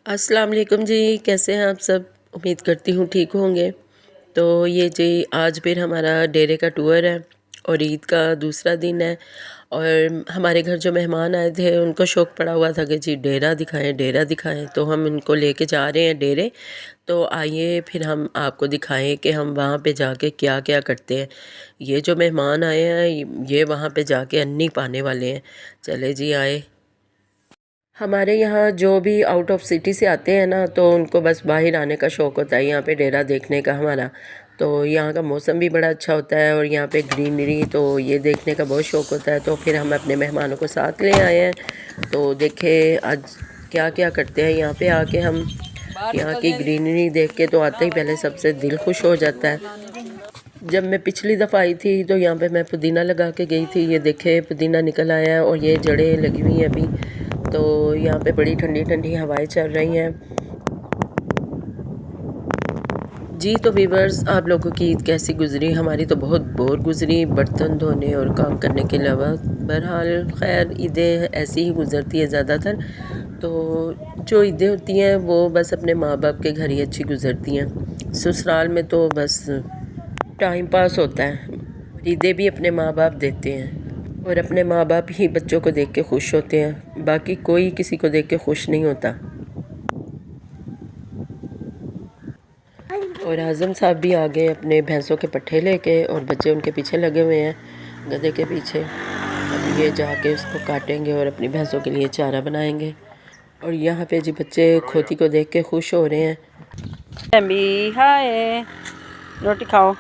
अस्सलाम वालेकुम जी, कैसे हैं आप सब। उम्मीद करती हूँ ठीक होंगे। तो ये जी आज फिर हमारा डेरे का टूर है और ईद का दूसरा दिन है। और हमारे घर जो मेहमान आए थे उनको शौक़ पड़ा हुआ था कि जी डेरा दिखाएं, डेरा दिखाएं। तो हम इनको लेके जा रहे हैं डेरे। तो आइए फिर हम आपको दिखाएं कि हम वहाँ पे जाके क्या क्या करते हैं। ये जो मेहमान आए हैं ये वहाँ पे जाके अन्नी पाने वाले हैं। चले जी आए। हमारे यहाँ जो भी आउट ऑफ सिटी से आते हैं ना तो उनको बस बाहर आने का शौक़ होता है, यहाँ पे डेरा देखने का हमारा। तो यहाँ का मौसम भी बड़ा अच्छा होता है और यहाँ पे ग्रीनरी, तो ये देखने का बहुत शौक़ होता है। तो फिर हम अपने मेहमानों को साथ ले आए हैं। तो देखे आज क्या क्या करते हैं यहाँ पे आके हम। यहाँ की ग्रीनरी देख के तो आते ही पहले सबसे दिल खुश हो जाता है। जब मैं पिछली दफ़ा आई थी तो यहाँ पे मैं पुदीना लगा के गई थी। ये देखे पुदीना निकल आया है और ये जड़ें लगी हुई हैं अभी। तो यहाँ पे बड़ी ठंडी ठंडी हवाएं चल रही हैं जी। तो वीवर्स, आप लोगों की ईद कैसी गुजरी? हमारी तो बहुत बोर गुजरी, बर्तन धोने और काम करने के अलावा। बहरहाल खैर ईदें ऐसी ही गुजरती है ज़्यादातर। तो जो ईदें होती हैं वो बस अपने माँ बाप के घर ही अच्छी गुजरती हैं। ससुराल में तो बस टाइम पास होता है। ईदें भी अपने माँ बाप देते हैं और अपने माँ बाप ही बच्चों को देख के खुश होते हैं, बाकी कोई किसी को देख के खुश नहीं होता। और आज़म साहब भी आ गए अपने भैंसों के पट्ठे लेके और बच्चे उनके पीछे लगे हुए हैं गधे के पीछे। अब ये जाके उसको काटेंगे और अपनी भैंसों के लिए चारा बनाएंगे। और यहाँ पे जी बच्चे खोती को देख के खुश हो रहे हैं। हाय, रोटी खाओ।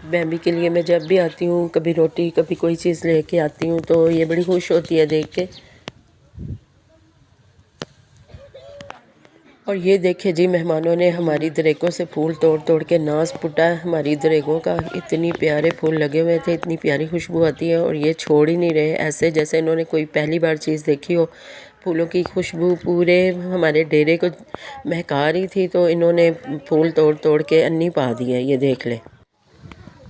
बेबी के लिए मैं जब भी आती हूँ कभी रोटी कभी कोई चीज़ लेके आती हूँ तो ये बड़ी खुश होती है देख के। और ये देखे जी मेहमानों ने हमारी दरेगों से फूल तोड़ तोड़ के नाज पुटा है हमारी दरेगों का। इतनी प्यारे फूल लगे हुए थे, इतनी प्यारी खुशबू आती है और ये छोड़ ही नहीं रहे, ऐसे जैसे इन्होंने कोई पहली बार चीज़ देखी हो। फूलों की खुशबू पूरे हमारे डेरे को महका रही थी। तो इन्होंने फूल तोड़ तोड़ के अन्नी पा दी है, ये देख ले।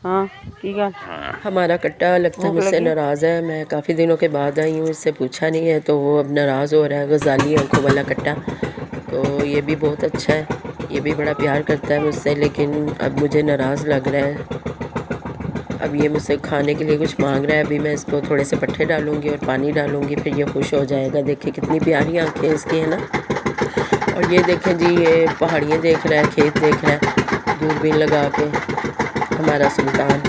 हाँ ठीक है। हमारा कट्टा लगता है मुझसे नाराज़ है। मैं काफ़ी दिनों के बाद आई हूँ, इससे पूछा नहीं है तो वो अब नाराज़ हो रहा है। गजाली आंखों वाला कट्टा, तो ये भी बहुत अच्छा है, ये भी बड़ा प्यार करता है मुझसे, लेकिन अब मुझे नाराज़ लग रहा है। अब ये मुझसे खाने के लिए कुछ मांग रहा है। अभी मैं इसको थोड़े से पट्ठे डालूँगी और पानी डालूँगी, फिर ये खुश हो जाएगा। देखिए कितनी प्यारी आंखें इसकी है ना। और ये देखें जी, ये पहाड़ियाँ देख रहा है, खेत देख रहा है दूरबीन लगा के हमारा सुल्तान।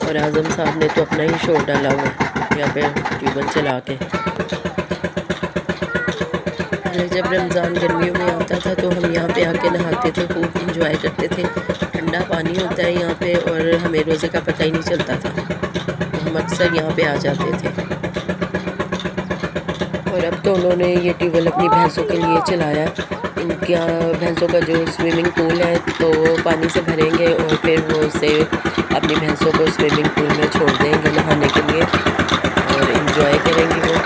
और आज़म साहब ने तो अपना ही शोर डाला हुआ है यहाँ पे ट्यूबवेल चला के। पहले जब रमज़ान गर्मियों में आता था तो हम यहाँ पे आके नहाते थे, खूब इंजॉय करते थे। ठंडा पानी होता है यहाँ पे और हमें रोज़े का पता ही नहीं चलता था, तो हम अक्सर यहाँ पे आ जाते थे। और अब तो उन्होंने ये ट्यूबवेल अपनी भैंसों के लिए चलाया। इनका भैंसों का जो स्विमिंग पूल है तो वो पानी से भरेंगे और फिर वो उसे अपनी भैंसों को स्विमिंग पूल में छोड़ देंगे नहाने के लिए और इन्जॉय करेंगी वो।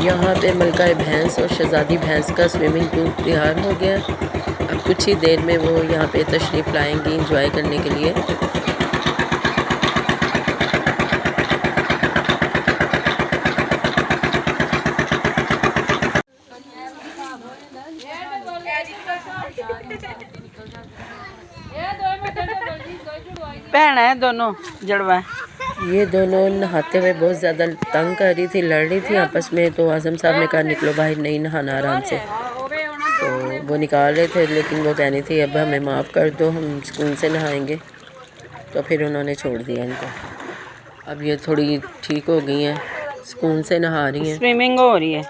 यहाँ पे मलका भैंस और शहज़ादी भैंस का स्विमिंग पूल तैयार हो गया। अब कुछ ही देर में वो यहाँ पे तशरीफ़ लाएंगी इंजॉय करने के लिए। बहन है दोनों जड़वा। ये दोनों नहाते हुए बहुत ज़्यादा तंग कर रही थी, लड़ रही थी आपस में। तो आज़म साहब ने कहा निकलो बाहर, नहीं नहाना आराम से। तो वो निकाल रहे थे लेकिन वो कहनी थी अब हमें माफ़ कर दो, हम सुकून से नहाएंगे। तो फिर उन्होंने छोड़ दिया इनको। अब ये थोड़ी ठीक हो गई हैं, सुकून से नहा रही हैं, स्विमिंग हो रही है।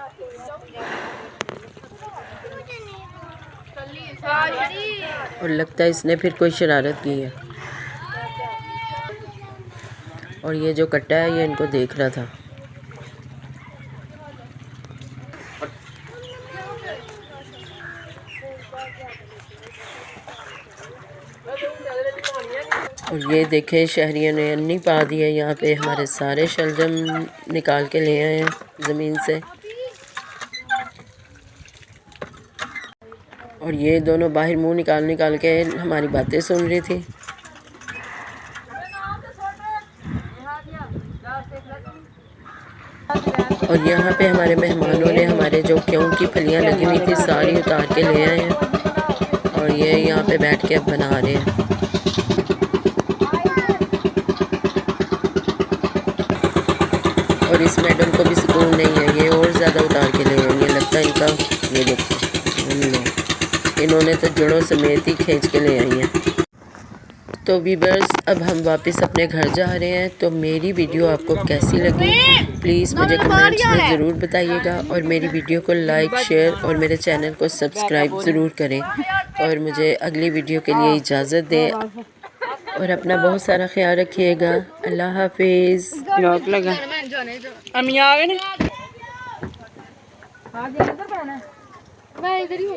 और लगता है इसने फिर कोई शरारत की है। और ये जो कट्टा है ये इनको देख रहा था। और ये देखें शहरियों ने अन्नी पा दी है। यहाँ पे हमारे सारे शलजम निकाल के ले आए हैं ज़मीन से। और ये दोनों बाहर मुंह निकाल निकाल के हमारी बातें सुन रही थी। और यहाँ पे हमारे मेहमानों ने हमारे जो गेहूं की फलियाँ लगी हुई थी सारी उतार के ले आए हैं। और ये यहाँ पे बैठ के अब बना रहे हैं। और इस मैडम को भी सुकून नहीं है, ये और ज़्यादा उतार के ले आएंगे लगता है इनका। ये देखो इन्होंने तो जड़ों समेत ही खींच के ले आई हैं। तो वीवर्स अब हम वापस अपने घर जा रहे हैं। तो मेरी वीडियो आपको कैसी लगी प्लीज़ मुझे कमेंट्स में ज़रूर बताइएगा। और मेरी वीडियो को लाइक शेयर और मेरे चैनल को सब्सक्राइब ज़रूर करें। और मुझे अगली वीडियो के लिए इजाज़त दें और अपना बहुत सारा ख्याल रखिएगा। अल्लाह हाफिज़। लॉक लगा अम्मी आ गए ना। मैं इधर ही हूँ।